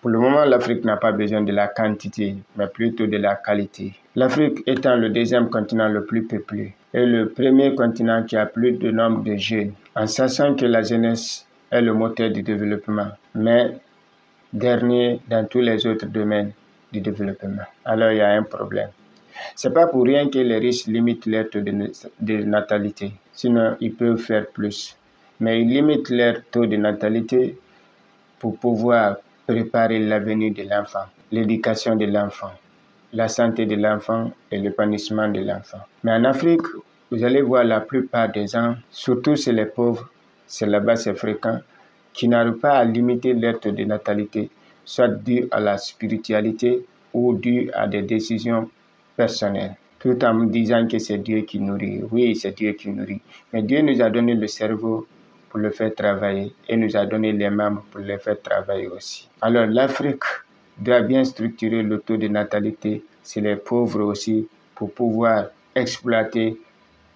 Pour le moment, l'Afrique n'a pas besoin de la quantité, mais plutôt de la qualité. L'Afrique étant le deuxième continent le plus peuplé et le premier continent qui a plus de nombre de jeunes, en sachant que la jeunesse est le moteur du développement, mais dernier dans tous les autres domaines du développement. Alors il y a un problème. C'est pas pour rien que les riches limitent leur taux de natalité. Sinon, ils peuvent faire plus. Mais ils limitent leur taux de natalité pour pouvoir préparer l'avenir de l'enfant, l'éducation de l'enfant, la santé de l'enfant et l'épanouissement de l'enfant. Mais en Afrique, vous allez voir la plupart des gens, surtout chez les pauvres, c'est là-bas c'est fréquent, qui n'arrivent pas à limiter leur taux de natalité, soit dû à la spiritualité ou dû à des décisions personnelles, tout en me disant que c'est Dieu qui nourrit. Oui, c'est Dieu qui nourrit. Mais Dieu nous a donné le cerveau pour le faire travailler et nous a donné les membres pour les faire travailler aussi. Alors l'Afrique doit bien structurer le taux de natalité chez les pauvres aussi pour pouvoir exploiter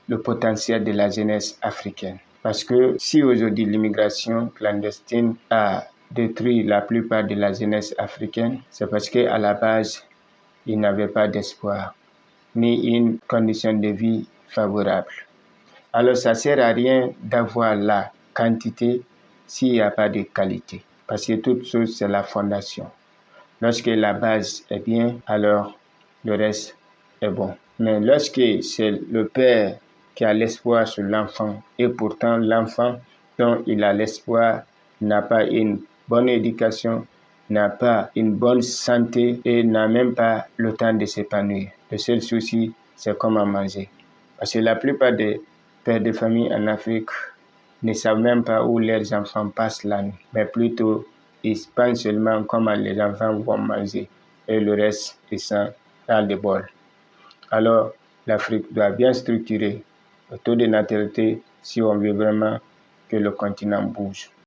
le potentiel de la jeunesse africaine. Parce que si aujourd'hui l'immigration clandestine a détruit la plupart de la jeunesse africaine, c'est parce qu'à la base, ils n'avaient pas d'espoir, ni une condition de vie favorable. Alors ça ne sert à rien d'avoir la quantité s'il n'y a pas de qualité. Parce que toute chose, c'est la fondation. Lorsque la base est bien, alors le reste est bon. Mais lorsque c'est le père qui a l'espoir sur l'enfant et pourtant l'enfant dont il a l'espoir n'a pas une bonne éducation, n'a pas une bonne santé et n'a même pas le temps de s'épanouir. Le seul souci, c'est comment manger. Parce que la plupart des pères de famille en Afrique ne savent même pas où leurs enfants passent la nuit, mais plutôt ils pensent seulement comment les enfants vont manger et le reste, ils sont dans le bol. Alors, l'Afrique doit bien structurer le taux de natalité si on veut vraiment que le continent bouge.